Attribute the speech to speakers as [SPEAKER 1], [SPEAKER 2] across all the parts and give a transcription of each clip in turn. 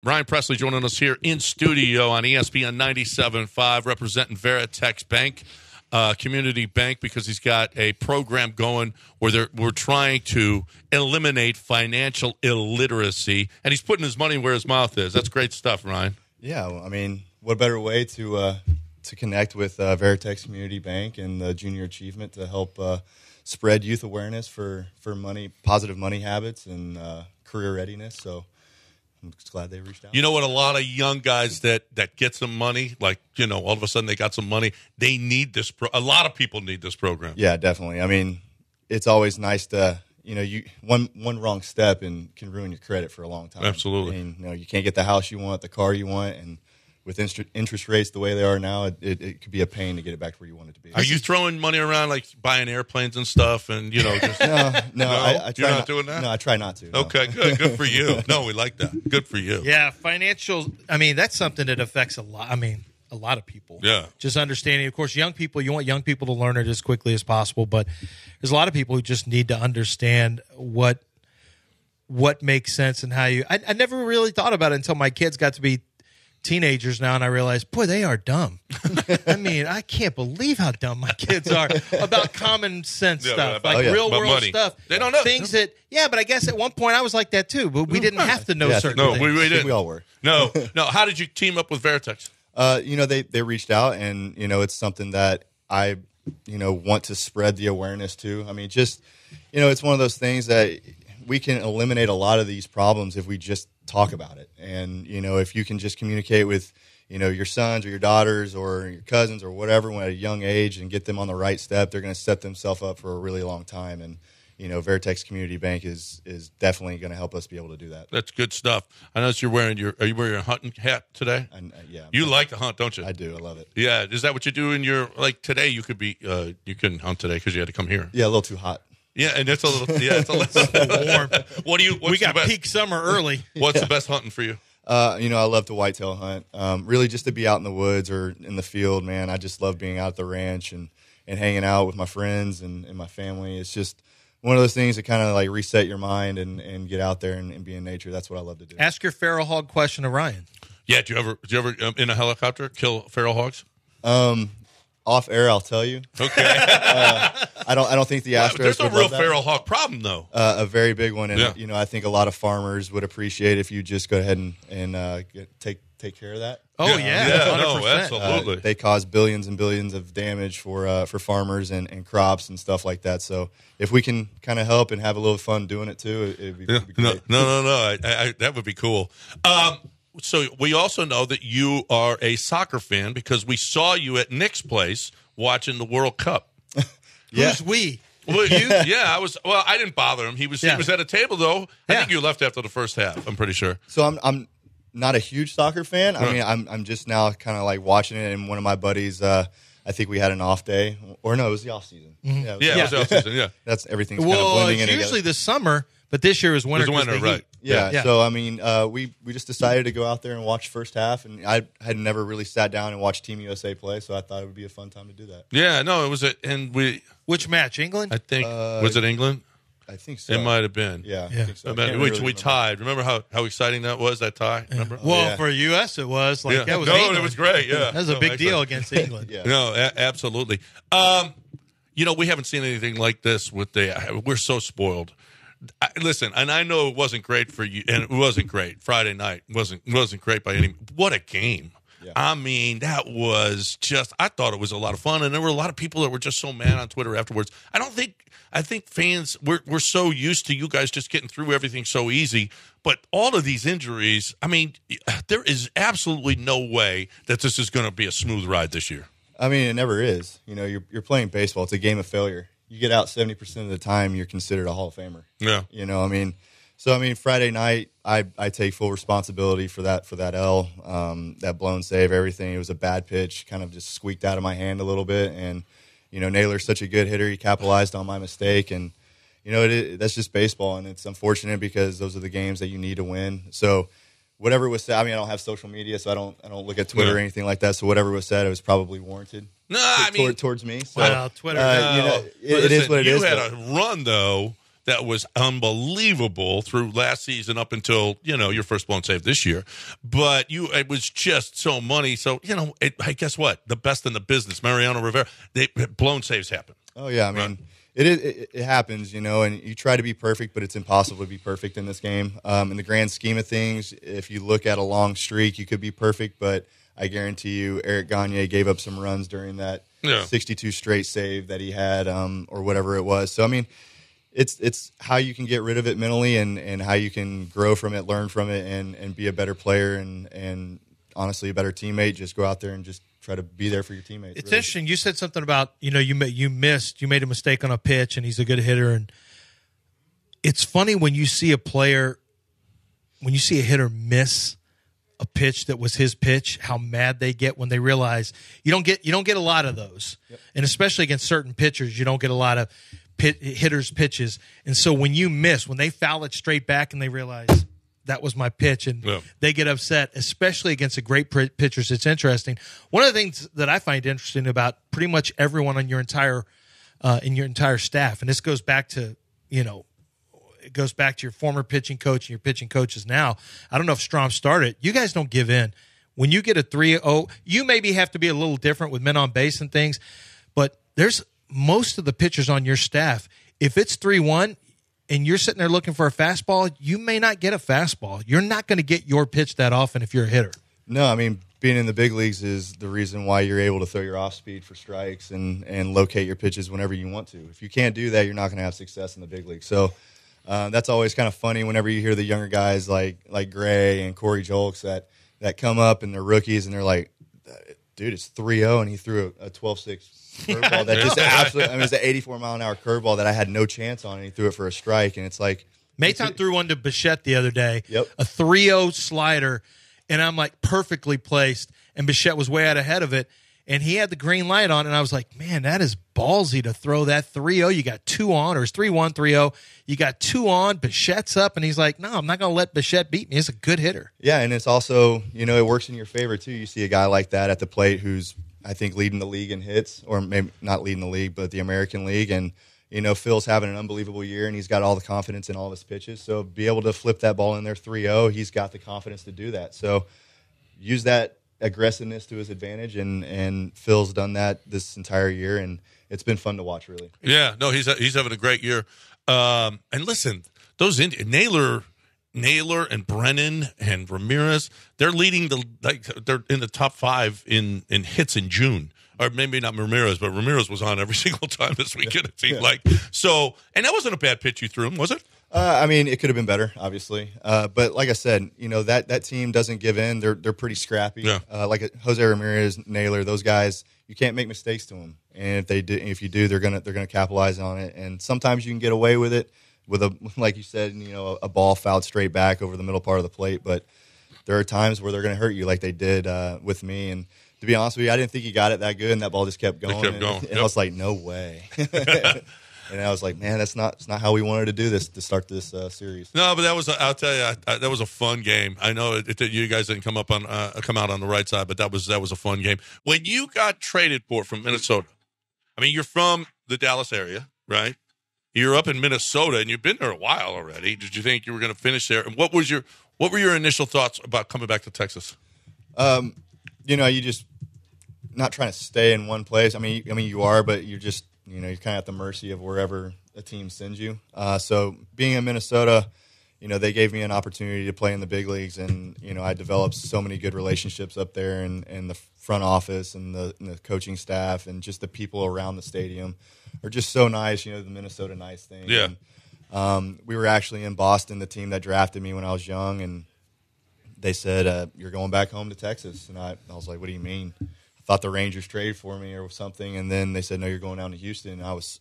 [SPEAKER 1] Ryan Presley joining us here in studio on ESPN 97.5, representing Veritex Bank, community bank, because he's got a program going where we're trying to eliminate financial illiteracy, and he's putting his money where his mouth is. That's great stuff, Ryan.
[SPEAKER 2] Yeah, well, I mean, what better way to connect with Veritex Community Bank and the Junior Achievement to help spread youth awareness for money, positive money habits, and career readiness. So I'm just glad they reached out.
[SPEAKER 1] You know what? A lot of young guys that get some money, like, all of a sudden they got some money, they need this. A lot of people need this program.
[SPEAKER 2] Yeah, definitely. I mean, it's always nice to, one wrong step and can ruin your credit for a long time.
[SPEAKER 1] Absolutely.
[SPEAKER 2] I mean, you can't get the house you want, the car you want, and with interest rates the way they are now, it could be a pain to get it back to where you want it to be.
[SPEAKER 1] Are you throwing money around, like buying airplanes and stuff, and just
[SPEAKER 2] no, I try
[SPEAKER 1] you're not doing that?
[SPEAKER 2] No, I try not to. No.
[SPEAKER 1] Okay, good for you. No, we like that. Good for you.
[SPEAKER 3] Yeah, financial. I mean, that's something that affects a lot. I mean, a lot of people.
[SPEAKER 1] Yeah.
[SPEAKER 3] Just understanding. Of course, young people. You want young people to learn it as quickly as possible, but there's a lot of people who just need to understand what makes sense and how you. I never really thought about it until my kids got to be teenagers now, and I realized, boy, they are dumb. I mean, I can't believe how dumb my kids are about common sense stuff, real world
[SPEAKER 1] money
[SPEAKER 3] stuff.
[SPEAKER 1] They don't know
[SPEAKER 3] things that. Yeah, but I guess at one point I was like that too. But we didn't have to know certain things.
[SPEAKER 1] No, we didn't.
[SPEAKER 2] We all were.
[SPEAKER 1] No. How did you team up with Veritex?
[SPEAKER 2] They reached out, and it's something that I want to spread the awareness to. I mean, just it's one of those things that we can eliminate a lot of these problems if we just talk about it. And, if you can just communicate with, your sons or your daughters or your cousins or whatever when at a young age and get them on the right step, they're going to set themselves up for a really long time. And, Veritex Community Bank is definitely going to help us be able to do that.
[SPEAKER 1] That's good stuff. I noticed are you wearing your hunting hat today?
[SPEAKER 2] Yeah.
[SPEAKER 1] You like to hunt, don't you?
[SPEAKER 2] I do. I love it.
[SPEAKER 1] Yeah. Is that what you do in your, like today you couldn't hunt today because you had to come here?
[SPEAKER 2] Yeah, a little too hot.
[SPEAKER 1] Yeah, and it's a little warm.
[SPEAKER 3] We got peak summer early.
[SPEAKER 1] What's the best hunting for you?
[SPEAKER 2] I love to whitetail hunt. Really just to be out in the woods or in the field, man. I just love being out at the ranch and hanging out with my friends and my family. It's just one of those things that kind of like reset your mind and get out there and be in nature. That's what I love to do.
[SPEAKER 3] Ask your feral hog question to Ryan.
[SPEAKER 1] Yeah, do you ever in a helicopter kill feral hogs?
[SPEAKER 2] Off air, I'll tell you.
[SPEAKER 1] Okay.
[SPEAKER 2] I don't think the Astros.
[SPEAKER 1] There's a real feral hog problem, though.
[SPEAKER 2] A very big one, and I think a lot of farmers would appreciate if you just go ahead and take care of that.
[SPEAKER 3] Oh yeah,
[SPEAKER 1] no, absolutely.
[SPEAKER 2] They cause billions and billions of damage for farmers and crops and stuff like that. So if we can kind of help and have a little fun doing it too, it'd be great.
[SPEAKER 1] No. That would be cool. So we also know that you are a soccer fan because we saw you at Nick's place watching the World Cup.
[SPEAKER 2] Yeah.
[SPEAKER 3] Who's we?
[SPEAKER 1] Well, I was. Well, I didn't bother him. He was at a table though. I think you left after the first half. I'm pretty sure.
[SPEAKER 2] So I'm not a huge soccer fan. I mean, I'm just now kind of like watching it. And one of my buddies, I think we had an off day, or no, it was the off season.
[SPEAKER 1] Mm-hmm. It was the off season. Yeah,
[SPEAKER 2] that's everything's kind of blending in.
[SPEAKER 3] It's usually the summer. But this year is winter.
[SPEAKER 1] Right?
[SPEAKER 2] Yeah. So I mean, we just decided to go out there and watch first half, and I had never really sat down and watched Team USA play, so I thought it would be a fun time to do that.
[SPEAKER 1] Yeah. No, it was
[SPEAKER 3] Which match? England?
[SPEAKER 1] I think was it England?
[SPEAKER 2] I think so.
[SPEAKER 1] It might have been.
[SPEAKER 2] Yeah. I think so.
[SPEAKER 1] We tied. Remember how exciting that was? That tie. Remember?
[SPEAKER 3] Well, for U.S. it was that was.
[SPEAKER 1] It was great. Yeah,
[SPEAKER 3] that was a big deal against England.
[SPEAKER 2] Yeah.
[SPEAKER 1] No, absolutely. We haven't seen anything like this with we're so spoiled. Listen, and I know it wasn't great for you, and it wasn't great. Friday night wasn't great by any. What a game! Yeah. I mean, that was just. I thought it was a lot of fun, and there were a lot of people that were just so mad on Twitter afterwards. I think fans we're so used to you guys just getting through everything so easy, but all of these injuries. I mean, there is absolutely no way that this is going to be a smooth ride this year. I
[SPEAKER 2] mean, it never is. You're playing baseball. It's a game of failure. You get out 70% of the time, you're considered a Hall of Famer.
[SPEAKER 1] Yeah.
[SPEAKER 2] Friday night, I take full responsibility for that L, that blown save, everything. It was a bad pitch, kind of just squeaked out of my hand a little bit. And, Naylor's such a good hitter. He capitalized on my mistake. And, that's just baseball. And it's unfortunate because those are the games that you need to win. So whatever was said, I don't have social media, so I don't look at Twitter or anything like that. So whatever was said, it was probably warranted.
[SPEAKER 1] No,
[SPEAKER 2] towards me. So,
[SPEAKER 3] Twitter.
[SPEAKER 2] it is what it is.
[SPEAKER 1] You had a run though that was unbelievable through last season up until, your first blown save this year. But it was just so money. So, guess what? The best in the business, Mariano Rivera, blown saves happen.
[SPEAKER 2] Oh, yeah. I mean, it happens, and you try to be perfect, but it's impossible to be perfect in this game. In the grand scheme of things, if you look at a long streak, you could be perfect, but I guarantee you Eric Gagne gave up some runs during that 62 straight save that he had, or whatever it was. So, I mean, it's how you can get rid of it mentally and how you can grow from it, learn from it, and be a better player and honestly a better teammate. Just go out there and just try to be there for your teammates.
[SPEAKER 3] It's interesting. You said something about, you made a mistake on a pitch and he's a good hitter. And it's funny when you see a hitter miss a pitch that was his pitch, how mad they get when they realize you don't get a lot of those. Yep. And especially against certain pitchers, you don't get a lot of hitters' pitches. And so when they foul it straight back and they realize that was my pitch, and they get upset, especially against a great pitchers. It's interesting. One of the things that I find interesting about pretty much everyone on your entire staff, and this goes back to your former pitching coach and your pitching coaches now. I don't know if Strom started. You guys don't give in. When you get a 3-0, you maybe have to be a little different with men on base and things, but there's most of the pitchers on your staff. If it's 3-1 and you're sitting there looking for a fastball, you may not get a fastball. You're not going to get your pitch that often if you're a hitter.
[SPEAKER 2] No, I mean, being in the big leagues is the reason why you're able to throw your off speed for strikes and locate your pitches whenever you want to. If you can't do that, you're not going to have success in the big league. So that's always kind of funny whenever you hear the younger guys like Gray and Corey Jolks that come up and they're rookies and they're like, dude, it's 3-0 and he threw a 12-6 curveball that just absolutely, it's an 84-mile-an-hour curveball that I had no chance on, and he threw it for a strike. And it's like,
[SPEAKER 3] Maton threw one to Bichette the other day,
[SPEAKER 2] Yep.
[SPEAKER 3] a 3-0 slider, and I'm like perfectly placed, and Bichette was way out ahead of it, and he had the green light on, and I was like, man, that is ballsy to throw that 3-0. You got 2 on, or it's 3-1, 3-0. You got 2 on, Bichette's up, and he's like, no, I'm not going to let Bichette beat me. He's a good hitter.
[SPEAKER 2] Yeah, and it's also, it works in your favor, too. You see a guy like that at the plate who's, I think, leading the league in hits, or maybe not leading the league, but the American League, and Phil's having an unbelievable year, and he's got all the confidence in all of his pitches. So be able to flip that ball in there 3-0, he's got the confidence to do that. So use that aggressiveness to his advantage, and Phil's done that this entire year, and it's been fun to watch, really.
[SPEAKER 1] Yeah, no, he's having a great year. And listen, those Naylor and Brennan and Ramirez, they're leading they're in the top 5 in hits in June. Or maybe not Ramirez, but Ramirez was on every single time this weekend, it seemed like. So, and that wasn't a bad pitch you threw him, was it?
[SPEAKER 2] It could have been better, obviously. But like I said, that team doesn't give in. They're pretty scrappy.
[SPEAKER 1] Yeah.
[SPEAKER 2] Like Jose Ramirez, Naylor, those guys, you can't make mistakes to them. And if you do, they're gonna capitalize on it. And sometimes you can get away with it with like you said, a ball fouled straight back over the middle part of the plate. But there are times where they're gonna hurt you, like they did with me. And to be honest with you, I didn't think he got it that good, and that ball just kept going. And I was like, no way. And I was like, man, it's not how we wanted to do this to start this series.
[SPEAKER 1] No, but I'll tell you, that was a fun game. I know you guys didn't come out on the right side, but that was a fun game. When you got traded from Minnesota, I mean, you're from the Dallas area, right? You're up in Minnesota, and you've been there a while already. Did you think you were going to finish there? And what were your initial thoughts about coming back to Texas?
[SPEAKER 2] You just not trying to stay in one place. I mean, you are, but you're just, you're kind of at the mercy of wherever a team sends you. So being in Minnesota, they gave me an opportunity to play in the big leagues, and I developed so many good relationships up there, and the front office and the coaching staff and just the people around the stadium are just so nice. The Minnesota nice thing.
[SPEAKER 1] Yeah.
[SPEAKER 2] And, we were actually in Boston, the team that drafted me when I was young, and they said, you're going back home to Texas. And I was like, what do you mean? I thought the Rangers traded for me or something. And then they said, no, you're going down to Houston. And I was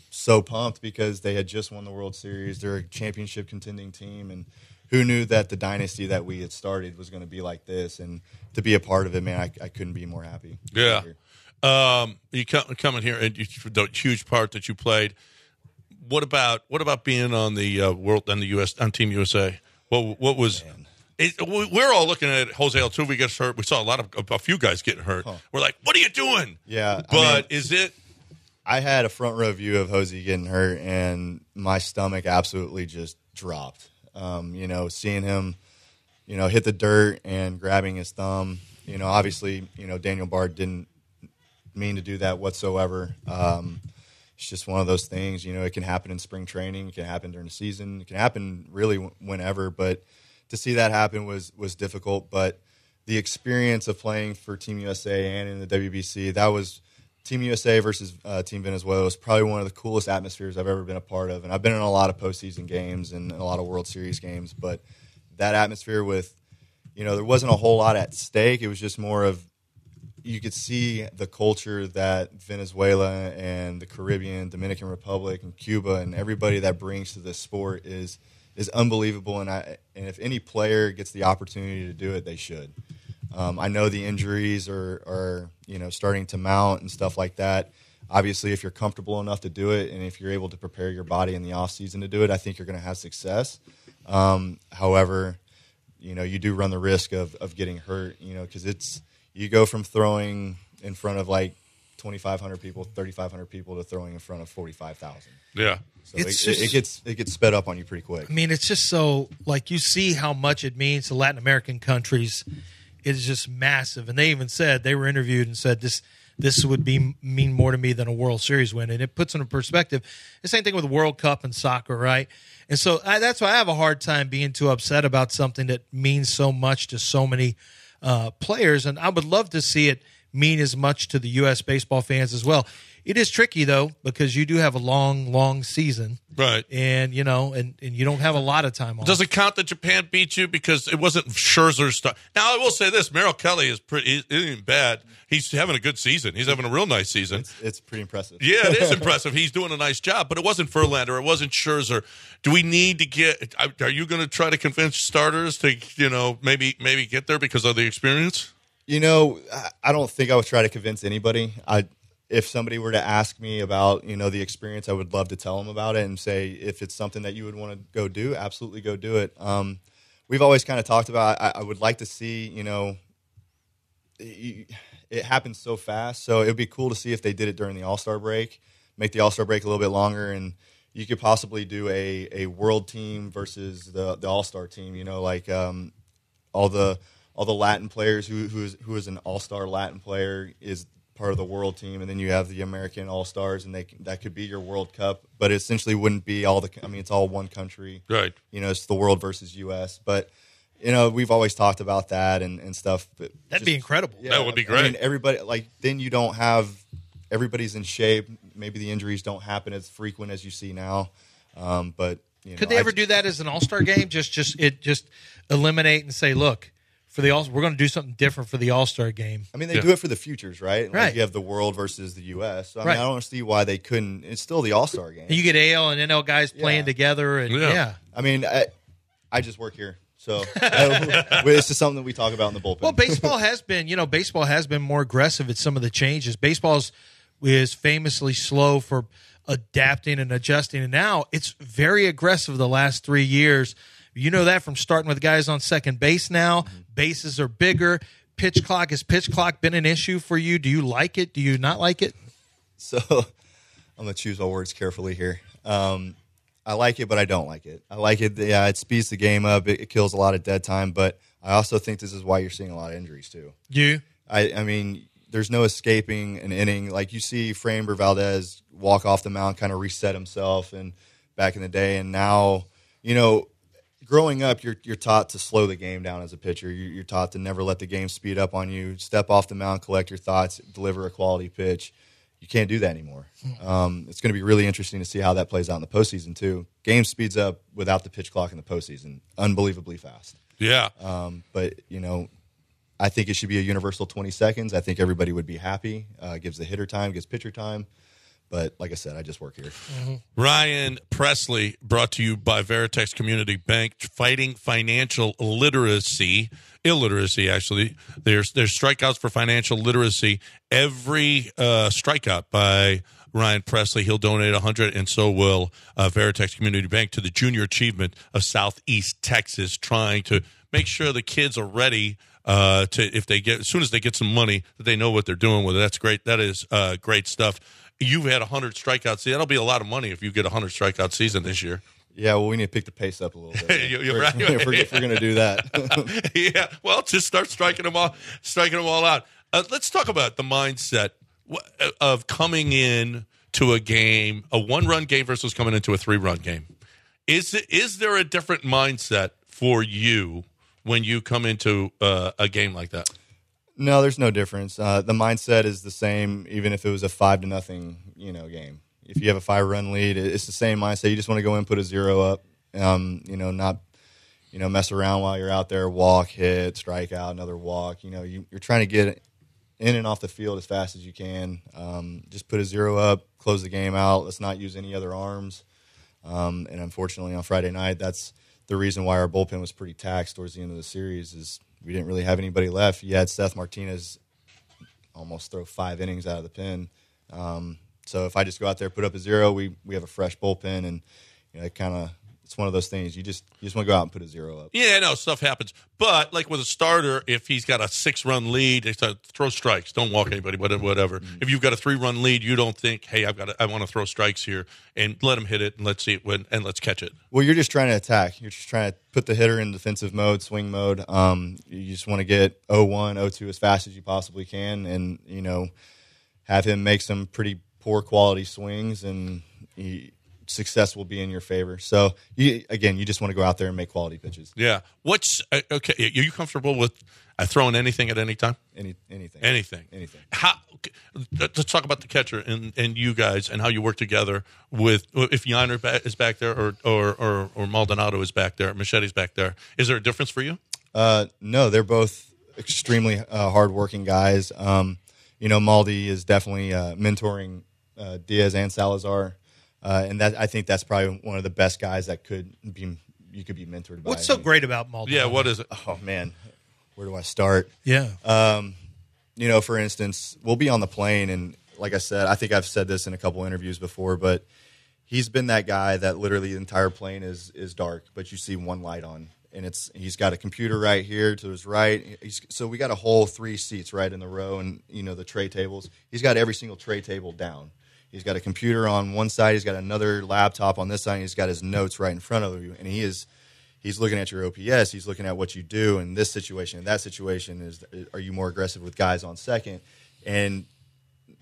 [SPEAKER 2] so pumped because they had just won the World Series. They're a championship contending team. And who knew that the dynasty that we had started was going to be like this? And to be a part of it, man, I couldn't be more happy.
[SPEAKER 1] Yeah. You come in here, and the huge part that you played. What about being on the World and the U.S. on Team USA? What was? We're all looking at Jose Altuve gets hurt. We saw a few guys getting hurt. Huh. We're like, what are you doing?
[SPEAKER 2] Yeah,
[SPEAKER 1] but is it?
[SPEAKER 2] I had a front row view of Hosey getting hurt, and my stomach absolutely just dropped. Seeing him, hit the dirt and grabbing his thumb. Obviously, Daniel Bard didn't mean to do that whatsoever. It's just one of those things. It can happen in spring training. It can happen during the season. It can happen really whenever. But to see that happen was difficult. But the experience of playing for Team USA and in the WBC, that was Team USA versus Team Venezuela was probably one of the coolest atmospheres I've ever been a part of. And I've been in a lot of postseason games and a lot of World Series games. But that atmosphere with, there wasn't a whole lot at stake. It was just more of, you could see the culture that Venezuela and the Caribbean, Dominican Republic, and Cuba, and everybody that brings to this sport is unbelievable. And if any player gets the opportunity to do it, they should. I know the injuries are starting to mount and stuff like that. Obviously, if you're comfortable enough to do it, and if you're able to prepare your body in the off season to do it, I think you're going to have success. However, you do run the risk of getting hurt. Because you go from throwing in front of like 2,500 people, 3,500 people to throwing in front of 45,000.
[SPEAKER 1] Yeah.
[SPEAKER 2] So it gets sped up on you pretty quick.
[SPEAKER 3] I mean, it's just so, like, you see how much it means to Latin American countries. It is just massive. And they even said, they were interviewed and said this would mean more to me than a World Series win. And it puts into perspective the same thing with the World Cup and soccer, right? And so that's why I have a hard time being too upset about something that means so much to so many players. And I would love to see it mean as much to the U.S. baseball fans as well. It is tricky, though, because you do have a long, long season.
[SPEAKER 1] Right.
[SPEAKER 3] And, and you don't have a lot of time off.
[SPEAKER 1] Does it count that Japan beat you? Because it wasn't Scherzer's stuff. Now, I will say this. Merrill Kelly is isn't bad. He's having a good season. He's having a real nice season.
[SPEAKER 2] It's pretty impressive.
[SPEAKER 1] Yeah, it is impressive. He's doing a nice job. But it wasn't Verlander. It wasn't Scherzer. Do we need to get – are you going to try to convince starters to, maybe get there because of the experience?
[SPEAKER 2] I don't think I would try to convince anybody. If somebody were to ask me about, the experience, I would love to tell them about it and say, if it's something that you would want to go do, absolutely go do it. We've always kind of talked about, I would like to see, it happens so fast. So it would be cool to see if they did it during the All-Star break, make the All-Star break a little bit longer, and you could possibly do a world team versus the All-Star team, all the Latin players who is an All-Star Latin player is part of the world team, and then you have the American All-Stars, and that could be your World Cup, but it essentially wouldn't be it's all one country.
[SPEAKER 1] Right.
[SPEAKER 2] It's the world versus U.S., but, we've always talked about that and stuff. But
[SPEAKER 3] that'd be incredible.
[SPEAKER 1] Yeah, that would be great.
[SPEAKER 2] Everybody, then you don't have, everybody's in shape. Maybe the injuries don't happen as frequent as you see now, but,
[SPEAKER 3] Could they ever do that as an All-Star game? Just eliminate and say, look, for the we're going to do something different for the All-Star game.
[SPEAKER 2] I mean, they do it for the futures, right?
[SPEAKER 3] Right.
[SPEAKER 2] You have the world versus the U.S. So, I
[SPEAKER 3] right.
[SPEAKER 2] mean, I don't see why they couldn't. It's still the All-Star game.
[SPEAKER 3] And you get AL and NL guys playing together. And
[SPEAKER 2] I mean, I just work here. So it's just something that we talk about in the bullpen.
[SPEAKER 3] Well, baseball has been more aggressive at some of the changes. Baseball is famously slow for adapting and adjusting. And now it's very aggressive the last 3 years. You know that from starting with guys on second base now. Bases are bigger. Pitch clock. Has pitch clock been an issue for you? Do you like it? Do you not like it?
[SPEAKER 2] So I'm going to choose my words carefully here. I like it, but I don't like it. I like it. Yeah, it speeds the game up. It kills a lot of dead time, but I also think this is why you're seeing a lot of injuries too. I mean, there's no escaping an inning. Like you see Framber Valdez walk off the mound, kind of reset himself and back in the day, and now, growing up, you're taught to slow the game down as a pitcher. You're taught to never let the game speed up on you. Step off the mound, collect your thoughts, deliver a quality pitch. You can't do that anymore. It's going to be really interesting to see how that plays out in the postseason too. Game speeds up without the pitch clock in the postseason, unbelievably fast.
[SPEAKER 1] Yeah.
[SPEAKER 2] But I think it should be a universal 20 seconds. I think everybody would be happy. Gives the hitter time, gives pitcher time. But like I said, I just work here.
[SPEAKER 1] Mm-hmm. Ryan Presley, brought to you by Veritex Community Bank, fighting financial illiteracy, actually. There's strikeouts for financial literacy. Every strikeout by Ryan Presley, he'll donate 100, and so will Veritex Community Bank to the Junior Achievement of Southeast Texas, trying to make sure the kids are ready as soon as they get some money, that they know what they're doing with it. That's great. That is great stuff. you've had 100 strikeouts. See, that'll be a lot of money if you get 100 strikeout season this year.
[SPEAKER 2] Yeah, well, we need to pick the pace up a little bit.
[SPEAKER 1] You're right.
[SPEAKER 2] If we're going to do that.
[SPEAKER 1] Yeah, well, just start striking them all out. Let's talk about the mindset of coming in to a game, a 1-run game versus coming into a 3-run game. Is there a different mindset for you when you come into a game like that?
[SPEAKER 2] No, there's no difference. The mindset is the same, even if it was a 5-0, game. If you have a 5-run lead, it's the same mindset. You just want to go in, put a 0 up, not, mess around while you're out there, walk, hit, strike out, another walk. You're trying to get in and off the field as fast as you can. Just put a 0 up, close the game out. Let's not use any other arms. And unfortunately, on Friday night, that's the reason why our bullpen was pretty taxed towards the end of the series is we didn't really have anybody left. You had Seth Martinez almost throw 5 innings out of the pen. So if I just go out there, put up a 0, we have a fresh bullpen, and it's one of those things. You just want to go out and put a 0 up.
[SPEAKER 1] Yeah, no, stuff happens. But like with a starter, if he's got a 6-run lead, they start, throw strikes. Don't walk anybody, whatever. Mm-hmm. If you've got a 3-run lead, you don't think, hey, I want to throw strikes here, and let him hit it, and let's see it and let's catch it.
[SPEAKER 2] Well, you're just trying to attack. You're just trying to put the hitter in defensive mode, swing mode. You just want to get 0-1, 0-2 as fast as you possibly can, and have him make some pretty poor quality swings, and success will be in your favor. So, you just want to go out there and make quality pitches.
[SPEAKER 1] Yeah. Okay? Are you comfortable with throwing anything at any time?
[SPEAKER 2] Anything.
[SPEAKER 1] Let's talk about the catcher and you guys and how you work together with if Yiner is back there or Maldonado is back there, Machete's back there. Is there a difference for you?
[SPEAKER 2] No, they're both extremely hardworking guys. Maldi is definitely mentoring Diaz and Salazar. And that I think that's probably one of the best guys that you could be mentored by.
[SPEAKER 3] What's so great about Maldonado?
[SPEAKER 1] Yeah, what is it?
[SPEAKER 2] Oh man, where do I start?
[SPEAKER 3] Yeah.
[SPEAKER 2] For instance, we'll be on the plane, and like I said, I think I've said this in a couple interviews before, but he's been that guy that literally the entire plane is dark, but you see one light on, and he's got a computer right here to his right. So we got a whole 3 seats right in the row, and the tray tables. He's got every single tray table down. He's got a computer on one side. He's got another laptop on this side. And he's got his notes right in front of you, and he's looking at your OPS. He's looking at what you do in this situation. In that situation, are you more aggressive with guys on second? And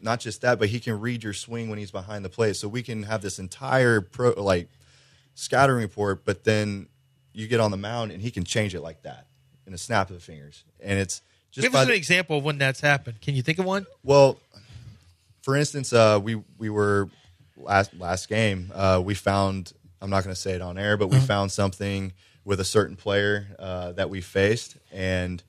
[SPEAKER 2] not just that, but he can read your swing when he's behind the plate. So we can have this entire scouting report, but then you get on the mound and he can change it like that in a snap of the fingers. And it's just
[SPEAKER 3] give us an example of when that's happened. Can you think of one?
[SPEAKER 2] Well, for instance, we were last game. We found, I'm not going to say it on air, but we found something with a certain player that we faced, and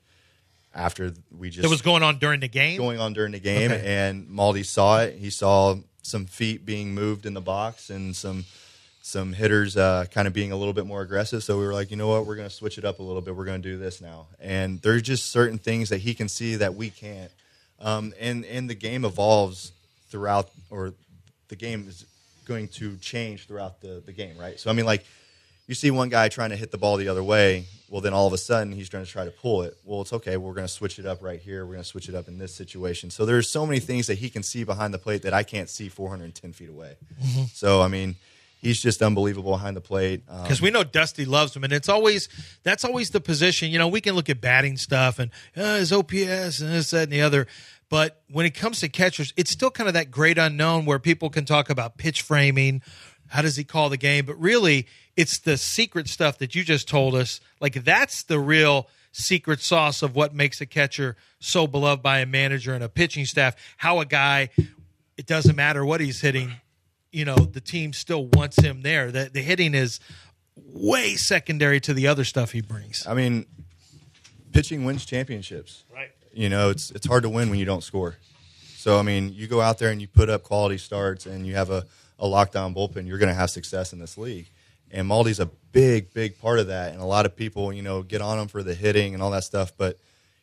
[SPEAKER 2] after we just
[SPEAKER 3] it was going on during the game.
[SPEAKER 2] Okay. And Maldi saw it. He saw some feet being moved in the box and some hitters kind of being a little bit more aggressive. So we were like, you know what, we're going to switch it up a little bit. We're going to do this now. And there's just certain things that he can see that we can't. And the game evolves throughout, or the game is going to change throughout the game, right? So, I mean, like, you see one guy trying to hit the ball the other way, well, then all of a sudden he's going to try to pull it. Well, it's okay. We're going to switch it up right here. We're going to switch it up in this situation. So there's so many things that he can see behind the plate that I can't see 410 feet away. Mm-hmm. So, I mean, he's just unbelievable behind the plate.
[SPEAKER 3] Because we know Dusty loves him, and that's always the position. We can look at batting stuff and his OPS and this, that, and the other. But when it comes to catchers, it's still kind of that great unknown where people can talk about pitch framing. How does he call the game? But really, it's the secret stuff that you just told us. Like, that's the real secret sauce of what makes a catcher so beloved by a manager and a pitching staff. How a guy, it doesn't matter what he's hitting, the team still wants him there. The hitting is way secondary to the other stuff he brings.
[SPEAKER 2] I mean, pitching wins championships.
[SPEAKER 3] Right.
[SPEAKER 2] It's hard to win when you don't score. So, I mean, you go out there and you put up quality starts and you have a lockdown bullpen, you're going to have success in this league. And Maldi's a big, big part of that. And a lot of people, get on him for the hitting and all that stuff. But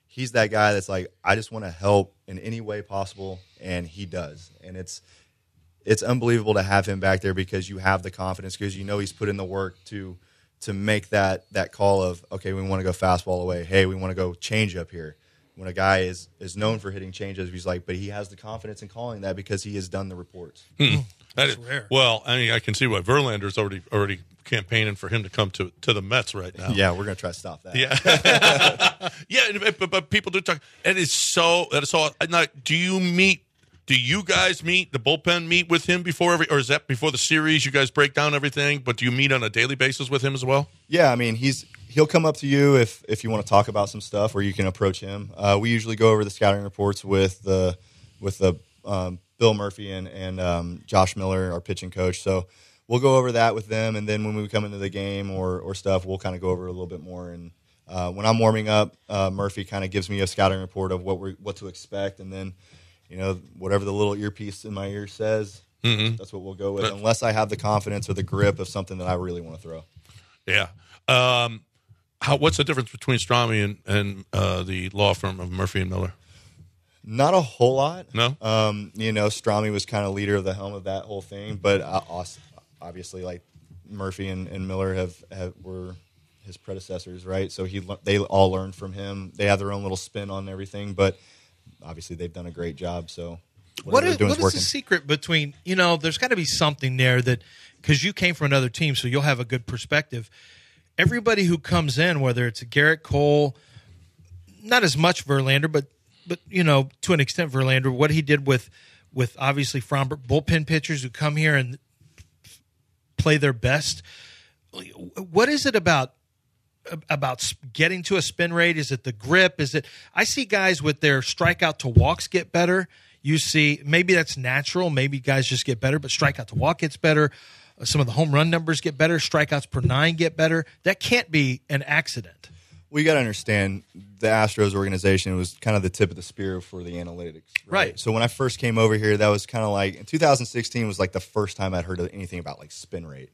[SPEAKER 2] he's that guy that's like, I just want to help in any way possible. And he does. And it's unbelievable to have him back there because you have the confidence because he's put in the work to make that call of, okay, we want to go fastball away. Hey, we want to go change up here. when a guy is known for hitting changeups, he's like, but he has the confidence in calling that because he has done the reports.
[SPEAKER 1] That is rare. Well, I mean, I can see why Verlander's already campaigning for him to come to the Mets right now.
[SPEAKER 2] Yeah, we're going to try to stop that.
[SPEAKER 1] Yeah, yeah, but people do talk. That is so. Now, do you guys meet, the bullpen meet with him before or is that before the series? You guys break down everything, but do you meet on a daily basis with him as well?
[SPEAKER 2] Yeah, I mean, he'll come up to you if you want to talk about some stuff, or you can approach him. We usually go over the scouting reports with the Bill Murphy and Josh Miller, our pitching coach. So we'll go over that with them, and then when we come into the game or stuff, we'll kind of go over a little bit more. And when I'm warming up, Murphy kind of gives me a scouting report of what to expect, and then whatever the little earpiece in my ear says, that's what we'll go with, unless I have the confidence or the grip of something that I really want to throw.
[SPEAKER 1] Yeah. What's the difference between Strami and the law firm of Murphy and Miller?
[SPEAKER 2] Not a whole lot.
[SPEAKER 1] No.
[SPEAKER 2] Strami was kind of leader of the helm of that whole thing, but obviously, like Murphy and Miller were his predecessors, right? So they all learned from him. They have their own little spin on everything, but obviously they've done a great job. So
[SPEAKER 3] what is the secret between, there's got to be something there that, because you came from another team, so you'll have a good perspective. Everybody who comes in, whether it's a Garrett Cole, not as much Verlander, but to an extent Verlander, what he did with obviously Frombert, bullpen pitchers who come here and play their best. What is it about getting to a spin rate? Is it the grip? I see guys with their strikeout to walks get better. You see, maybe that's natural. Maybe guys just get better, but strikeout to walk gets better. Some of the home run numbers get better. Strikeouts per 9 get better. That can't be an accident.
[SPEAKER 2] Well, you got to understand, the Astros organization was kind of the tip of the spear for the analytics.
[SPEAKER 3] Right.
[SPEAKER 2] So when I first came over here, that was kind of like, in 2016 was like the first time I'd heard of anything about like spin rate.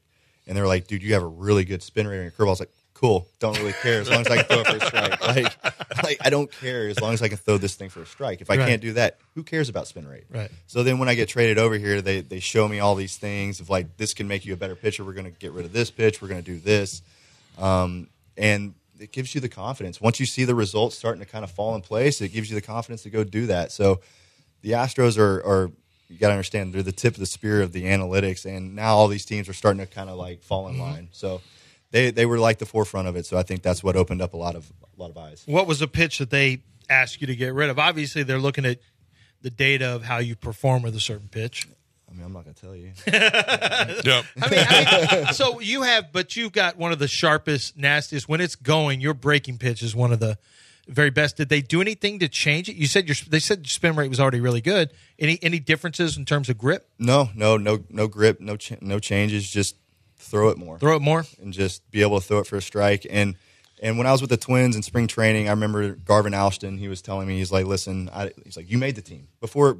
[SPEAKER 2] And they were like, dude, you have a really good spin rate on your curveball. I was like, cool, don't really care as long as I can throw it for a strike. Like I don't care as long as I can throw this thing for a strike. If I can't do that, who cares about spin rate?
[SPEAKER 3] Right.
[SPEAKER 2] So then when I get traded over here, they show me all these things of like, this can make you a better pitcher. We're going to get rid of this pitch. We're going to do this. And it gives you the confidence. Once you see the results starting to kind of fall in place, it gives you the confidence to go do that. So the Astros are you got to understand, they're the tip of the spear of the analytics, and now all these teams are starting to kind of like fall in line. So they were like the forefront of it. So I think that's what opened up a lot of eyes.
[SPEAKER 3] What was a pitch that they asked you to get rid of? Obviously, they're looking at the data of how you perform with a certain pitch.
[SPEAKER 2] I mean, I'm not going to tell you.
[SPEAKER 1] Yep.
[SPEAKER 3] I mean, so you've got one of the sharpest, nastiest. When it's going, your breaking pitch is one of the very best. Did they do anything to change it? You said they said your spin rate was already really good. Any differences in terms of grip?
[SPEAKER 2] No grip, no changes. Just throw it more. And just be able to throw it for a strike. And when I was with the Twins in spring training, I remember Garvin Alston, he was telling me, he's like, listen, he's like, you made the team. Before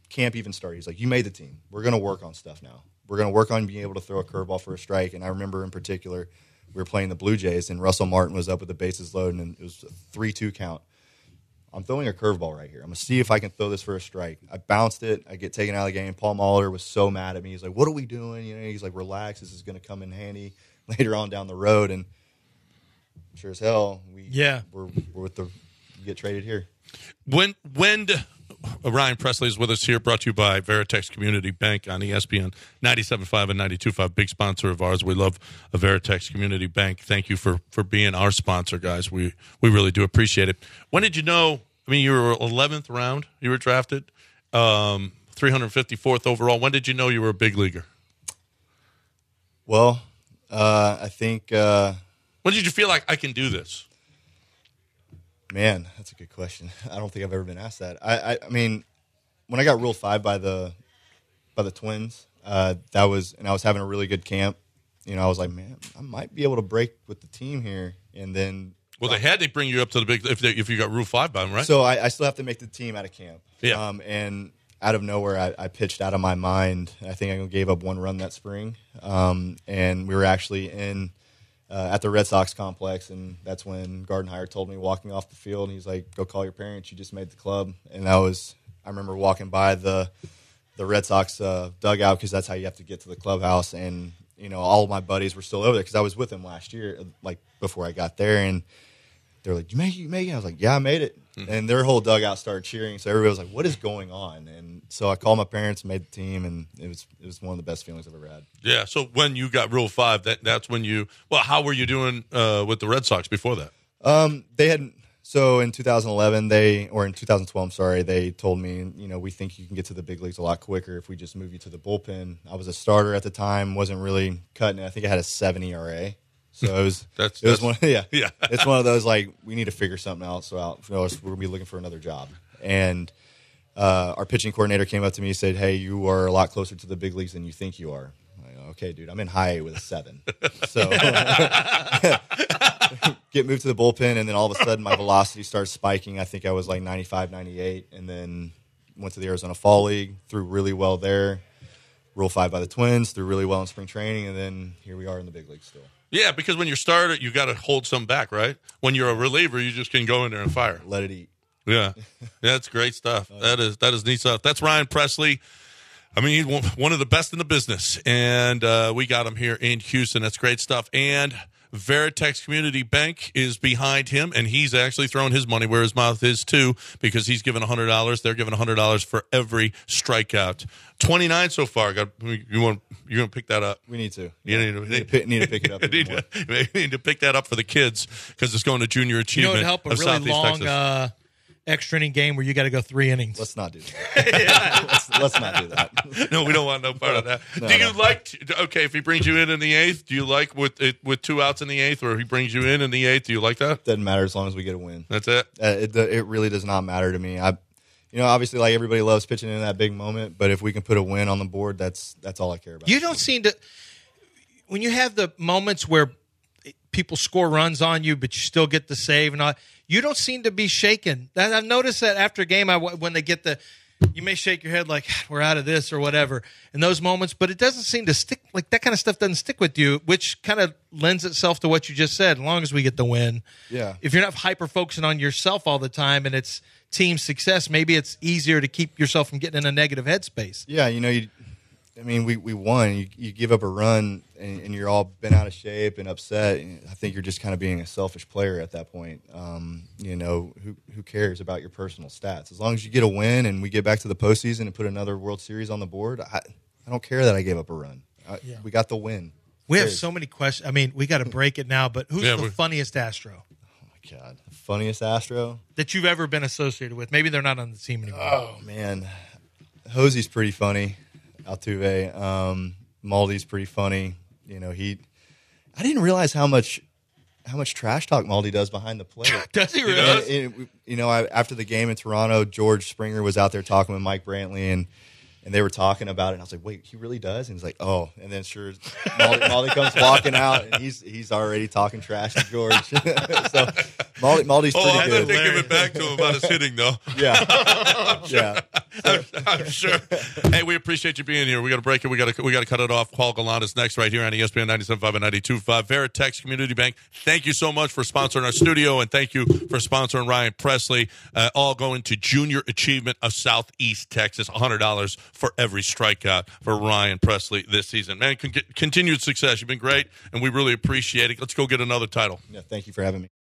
[SPEAKER 2] camp even started, he's like, you made the team. We're going to work on stuff now. We're going to work on being able to throw a curveball for a strike. And I remember in particular, we were playing the Blue Jays, and Russell Martin was up with the bases loaded, and it was a 3-2 count. I'm throwing a curveball right here. I'm going to see if I can throw this for a strike. I bounced it. I get taken out of the game. Paul Mahler was so mad at me. He's like, what are we doing? He's like, relax. This is going to come in handy later on down the road. And sure as hell, we're with the get traded here.
[SPEAKER 1] When Ryan Presley is with us here, brought to you by Veritex Community Bank on ESPN 97.5 and 92.5, big sponsor of ours. We love a Veritex Community Bank. Thank you for being our sponsor, guys. We really do appreciate it. When did you know? I mean, you were 11th round. You were drafted, 354th overall. When did you know you were a big leaguer?
[SPEAKER 2] Well, I think.
[SPEAKER 1] When did you feel like I can do this?
[SPEAKER 2] Man, that's a good question. I don't think I've ever been asked that. I mean, when I got Rule 5 by the Twins, and I was having a really good camp. I was like, man, I might be able to break with the team here. And then,
[SPEAKER 1] they had to bring you up to the big if you got Rule 5 by them, right?
[SPEAKER 2] So I still have to make the team out of camp.
[SPEAKER 1] Yeah.
[SPEAKER 2] And out of nowhere, I pitched out of my mind. I think I gave up one run that spring. And we were actually at the Red Sox complex, and that's when Gardenhire told me walking off the field, and he's like, go call your parents, you just made the club. And I remember walking by the Red Sox dugout, because that's how you have to get to the clubhouse, and all of my buddies were still over there because I was with them last year, like before I got there, and they're like, you made it? I was like, yeah, I made it. and their whole dugout started cheering. So everybody was like, "What is going on?" And so I called my parents, made the team, and it was one of the best feelings I've ever had.
[SPEAKER 1] Yeah. So when you got Rule 5, that's when you. Well, how were you doing with the Red Sox before that?
[SPEAKER 2] They had. So in 2011, or in 2012, I'm sorry, they told me, we think you can get to the big leagues a lot quicker if we just move you to the bullpen. I was a starter at the time, wasn't really cutting it. I think I had a 7 ERA. So it was It's one of those, like, we need to figure something else out. We're gonna be looking for another job. And our pitching coordinator came up to me and said, "Hey, you are a lot closer to the big leagues than you think you are." I'm like, "Okay, dude, I'm in high A with a 7." So get moved to the bullpen, and then all of a sudden my velocity starts spiking. I think I was like 95, 98, and then went to the Arizona Fall League, threw really well there. Rule 5 by the Twins, threw really well in spring training, and then here we are in the big leagues still.
[SPEAKER 1] Yeah, because when you're starter, you got to hold some back, right? When you're a reliever, you just can go in there and fire.
[SPEAKER 2] Let it eat.
[SPEAKER 1] Yeah, that's great stuff. That is neat stuff. That's Ryan Presley. I mean, he's one of the best in the business, and we got him here in Houston. That's great stuff. And Veritex Community Bank is behind him, and he's actually throwing his money where his mouth is, too, because he's given $100. They're giving $100 for every strikeout. 29 so far. You're going to pick that up?
[SPEAKER 2] We need to.
[SPEAKER 1] You
[SPEAKER 2] need to pick it up.
[SPEAKER 1] need to pick that up for the kids because it's going to Junior Achievement.
[SPEAKER 3] It'd help a really long extra inning game where you got to go 3 innings.
[SPEAKER 2] Let's not do that. let's not do that.
[SPEAKER 1] No, we don't want no part of that. If he brings you in the 8th, do you like with 2 outs in the 8th, or if he brings you in the 8th, do you like that?
[SPEAKER 2] Doesn't matter as long as we get a win.
[SPEAKER 1] That's it?
[SPEAKER 2] It really does not matter to me. Obviously, like, everybody loves pitching in that big moment, but if we can put a win on the board, that's all I care about.
[SPEAKER 3] You don't seem to – when you have the moments where people score runs on you, but you still get the save and all, you don't seem to be shaken. I've noticed that after a game, when they get you may shake your head like, we're out of this or whatever in those moments, but it doesn't seem to stick. Like, that kind of stuff doesn't stick with you, which kind of lends itself to what you just said. As long as we get the win. Yeah. If you're not hyper-focusing on yourself all the time and it's team success, maybe it's easier to keep yourself from getting in a negative headspace.
[SPEAKER 2] Yeah, we won. You give up a run and you're all bent out of shape and upset. I think you're just kind of being a selfish player at that point. Who cares about your personal stats? As long as you get a win and we get back to the postseason and put another World Series on the board, I don't care that I gave up a run. We got the win.
[SPEAKER 3] We have so many questions. I mean, we got to break it now, but who's the funniest Astro?
[SPEAKER 2] Oh, my God. The funniest Astro?
[SPEAKER 3] That you've ever been associated with. Maybe they're not on the team anymore.
[SPEAKER 2] Oh, man. Hosey's pretty funny. Altuve. Maldy's pretty funny. I didn't realize how much trash talk Maldy does behind the plate.
[SPEAKER 3] Does he really?
[SPEAKER 2] After the game in Toronto, George Springer was out there talking with Mike Brantley, and they were talking about it. And I was like, "Wait, he really does?" And he's like, "Oh." And then sure, Maldy comes walking out, and he's already talking trash to George. So Maldy's pretty good.
[SPEAKER 1] I didn't give it back to him about his hitting, though.
[SPEAKER 2] Yeah.
[SPEAKER 1] I'm sure. Hey, we appreciate you being here. We got to break it. We got to cut it off. Paul Gallant is next right here on ESPN 97.5 and 92.5. Veritex Community Bank. Thank you so much for sponsoring our studio, and thank you for sponsoring Ryan Presley. All going to Junior Achievement of Southeast Texas. $100 for every strikeout for Ryan Presley this season. Man, continued success. You've been great, and we really appreciate it. Let's go get another title.
[SPEAKER 2] Yeah, thank you for having me.